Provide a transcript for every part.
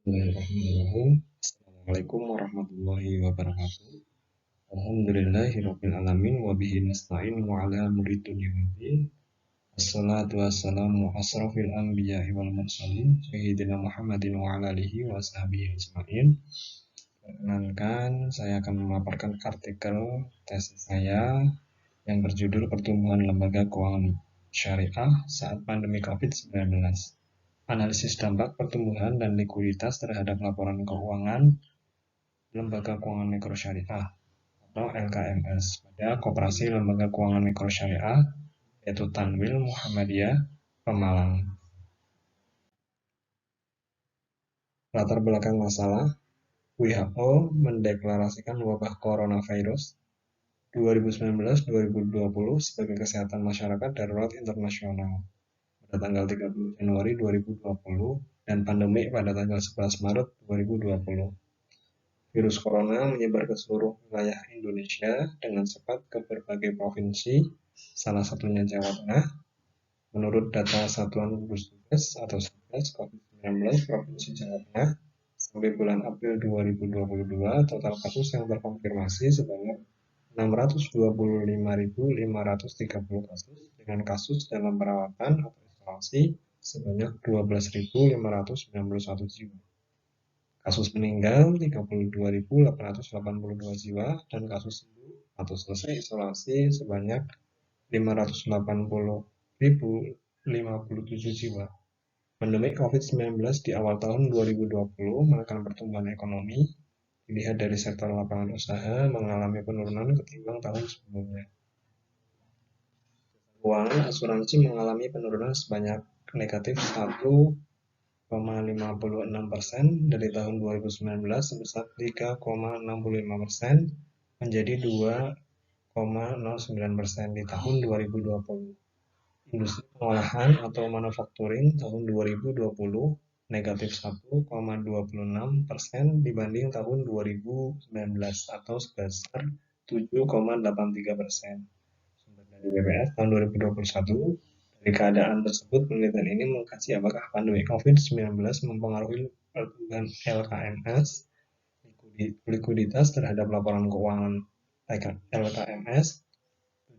Bismillahirrahmanirrahim. Assalamualaikum warahmatullahi wabarakatuh. Alhamdulillahirabbil alamin wa bihi nasta'in wa ala amri dunya waddin. Wassalatu wassalamu asrafil anbiya'i wal mursalin sayyidina Muhammadin wa ala alihi wa sahbihi ajmain. Perkenankan, saya akan memaparkan artikel tesis saya yang berjudul Pertumbuhan Lembaga Keuangan Syariah saat Pandemi COVID-19. Analisis dampak pertumbuhan dan likuiditas terhadap laporan keuangan Lembaga Keuangan Mikro Syariah atau LKMS pada Koperasi Lembaga Keuangan Mikro Syariah yaitu Tanwil Muhammadiyah Pemalang. Latar belakang masalah, WHO mendeklarasikan wabah coronavirus 2019-2020 sebagai kesehatan masyarakat darurat internasional pada tanggal 30 Januari 2020 dan pandemi pada tanggal 11 Maret 2020. Virus corona menyebar ke seluruh wilayah Indonesia dengan cepat ke berbagai provinsi, salah satunya Jawa Tengah. Menurut data Satuan Gugus Tugas atau Satgas COVID-19 Provinsi Jawa Tengah, sampai bulan April 2022, total kasus yang terkonfirmasi sebanyak 625.530 kasus dengan kasus dalam perawatan atau isolasi sebanyak 12.591 jiwa. Kasus meninggal 32.882 jiwa dan kasus sembuh atau selesai isolasi sebanyak 580.057 jiwa. Pandemi COVID-19 di awal tahun 2020 menekan pertumbuhan ekonomi. Dilihat dari sektor lapangan usaha mengalami penurunan ketimbang tahun sebelumnya. Keuangan asuransi mengalami penurunan sebanyak negatif 1,56% dari tahun 2019 sebesar 3,65% menjadi 2,09% di tahun 2020. Industri pengolahan atau manufacturing tahun 2020 negatif 1,26% dibanding tahun 2019 atau sebesar 7,83%. Sumber dari BPS tahun 2021. Dari keadaan tersebut, penelitian ini mengkaji apakah pandemi COVID-19 mempengaruhi pertumbuhan LKMS, likuiditas terhadap laporan keuangan LKMS.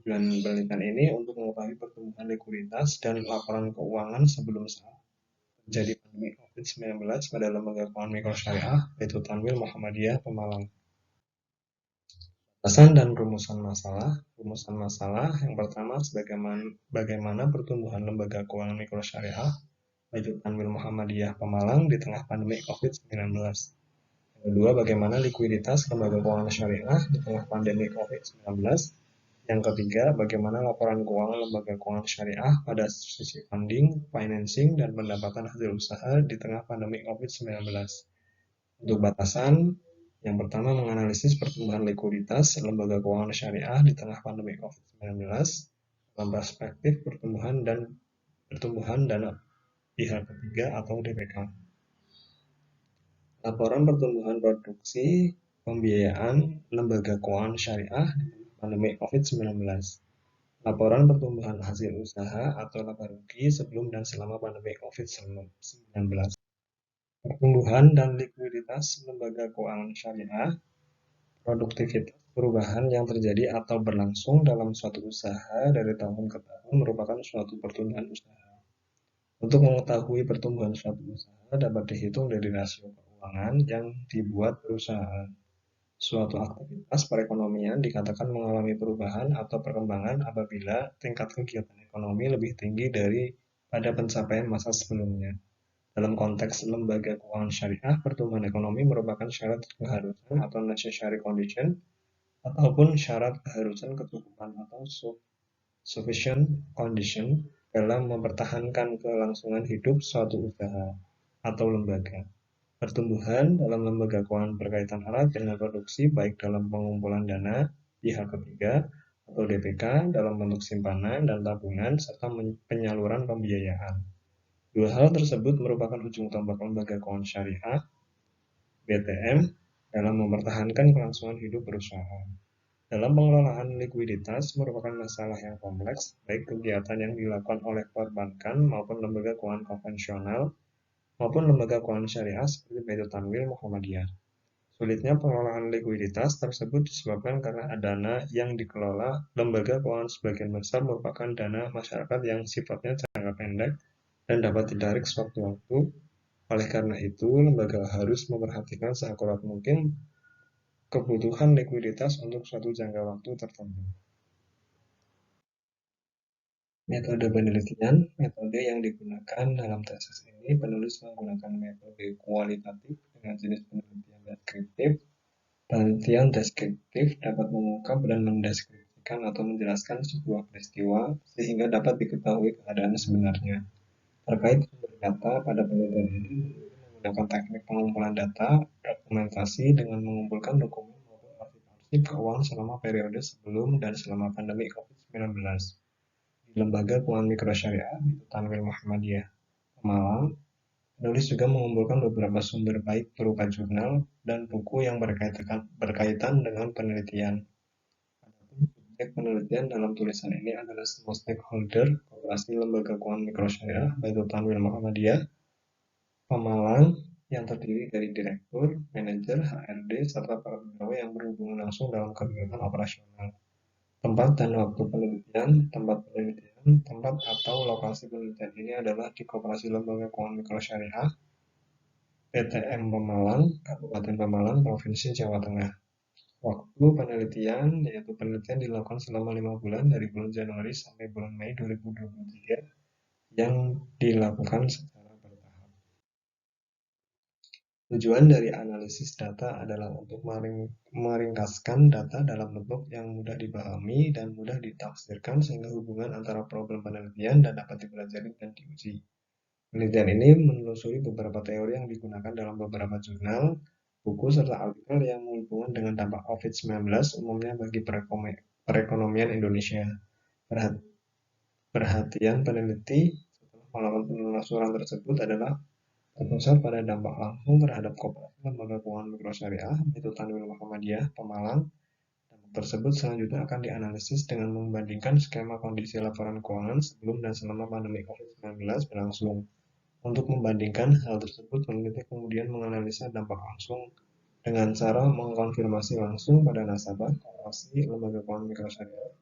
Tujuan penelitian ini untuk mengetahui pertumbuhan likuiditas dan laporan keuangan sebelum saat terjadi pandemi COVID-19 pada Lembaga Keuangan Mikro Syariah, yaitu Tanwil Muhammadiyah Pemalang. Batasan dan rumusan masalah. Rumusan masalah yang pertama, bagaimana pertumbuhan lembaga keuangan mikro syariah, yaitu Tanwil Muhammadiyah Pemalang di tengah pandemi COVID-19. Yang kedua, bagaimana likuiditas lembaga keuangan syariah di tengah pandemi COVID-19. Yang ketiga, bagaimana laporan keuangan lembaga keuangan syariah pada sisi funding, financing, dan pendapatan hasil usaha di tengah pandemi COVID-19. Untuk batasan, yang pertama menganalisis pertumbuhan likuiditas lembaga keuangan syariah di tengah pandemi COVID-19 dalam perspektif pertumbuhan dana pihak ketiga atau DPK. Laporan pertumbuhan produksi pembiayaan lembaga keuangan syariah di tengah pandemi COVID-19. Laporan pertumbuhan hasil usaha atau laba rugi sebelum dan selama pandemi COVID-19. Pertumbuhan dan likuiditas lembaga keuangan syariah, produktivitas perubahan yang terjadi atau berlangsung dalam suatu usaha dari tahun ke tahun merupakan suatu pertumbuhan usaha. Untuk mengetahui pertumbuhan suatu usaha dapat dihitung dari rasio keuangan yang dibuat perusahaan. Suatu aktivitas perekonomian dikatakan mengalami perubahan atau perkembangan apabila tingkat kegiatan ekonomi lebih tinggi daripada pencapaian masa sebelumnya. Dalam konteks lembaga keuangan syariah, pertumbuhan ekonomi merupakan syarat keharusan atau necessary condition ataupun syarat keharusan kecukupan atau sufficient condition dalam mempertahankan kelangsungan hidup suatu usaha atau lembaga. Pertumbuhan dalam lembaga keuangan berkaitan erat dengan produksi baik dalam pengumpulan dana pihak ketiga atau DPK dalam bentuk simpanan dan tabungan serta penyaluran pembiayaan. Dua hal tersebut merupakan ujung tombak lembaga keuangan syariah (BTM) dalam mempertahankan kelangsungan hidup perusahaan. Dalam pengelolaan likuiditas merupakan masalah yang kompleks, baik kegiatan yang dilakukan oleh perbankan maupun lembaga keuangan konvensional maupun lembaga keuangan syariah seperti Baitul Tanwil Muhammadiyah. Sulitnya pengelolaan likuiditas tersebut disebabkan karena dana yang dikelola lembaga keuangan sebagian besar merupakan dana masyarakat yang sifatnya jangka pendek dan dapat ditarik sewaktu-waktu. Oleh karena itu, lembaga harus memperhatikan seakurat mungkin kebutuhan likuiditas untuk suatu jangka waktu tertentu. Metode penelitian, metode yang digunakan dalam tesis ini, penulis menggunakan metode kualitatif dengan jenis penelitian deskriptif. Penelitian deskriptif dapat mengungkap dan mendeskripsikan atau menjelaskan sebuah peristiwa sehingga dapat diketahui keadaan sebenarnya. Terkait sumber data pada penelitian ini menggunakan teknik pengumpulan data, dokumentasi dengan mengumpulkan dokumen maupun arsip-arsip keuangan selama periode sebelum dan selama pandemi COVID-19 di Lembaga Keuangan Mikrosyariah Baitul Tanwil Muhammadiyah, Pemalang. Penulis juga mengumpulkan beberapa sumber baik berupa jurnal dan buku yang berkaitan dengan penelitian. Adapun subjek penelitian dalam tulisan ini adalah semua stakeholder Koperasi Lembaga Keuangan Mikrosyariah Baitul Tanwil Muhammadiyah, Pemalang, yang terdiri dari direktur, manajer, HRD, serta para pegawai yang berhubungan langsung dalam kegiatan operasional. Tempat dan waktu penelitian, tempat atau lokasi penelitian ini adalah di Koperasi Lembaga Keuangan Mikrosyariah PTM Pemalang, Kabupaten Pemalang, Provinsi Jawa Tengah. Waktu penelitian, yaitu penelitian dilakukan selama 5 bulan dari bulan Januari sampai bulan Mei 2023 yang dilakukan secara bertahap. Tujuan dari analisis data adalah untuk meringkaskan data dalam bentuk yang mudah dipahami dan mudah ditafsirkan sehingga hubungan antara problem penelitian dan dapat dipelajari dan diuji. Penelitian ini menelusuri beberapa teori yang digunakan dalam beberapa jurnal, buku, serta artikel yang berhubungan dengan dampak COVID-19 umumnya bagi perekonomian Indonesia. Perhatian peneliti setelah melakukan penelusuran tersebut adalah terpusat pada dampak langsung terhadap koperasi lembaga keuangan mikrosyariah Baitul Tanwil Muhammadiyah Pemalang. Dampak tersebut selanjutnya akan dianalisis dengan membandingkan skema kondisi laporan keuangan sebelum dan selama pandemi COVID-19 berlangsung. Untuk membandingkan hal tersebut, peneliti kemudian menganalisa dampak langsung dengan cara mengkonfirmasi langsung pada nasabah koperasi lembaga keuangan mikrosyariah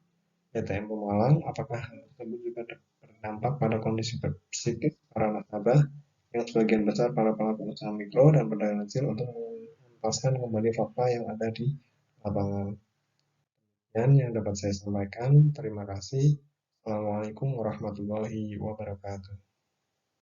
PTM Pemalang apakah hal tersebut juga berdampak pada kondisi psikis para nasabah yang sebagian besar para pelaku usaha mikro dan pedagang kecil untuk menuntaskan kembali fakta yang ada di lapangan. Dan yang dapat saya sampaikan, terima kasih. Assalamualaikum warahmatullahi wabarakatuh.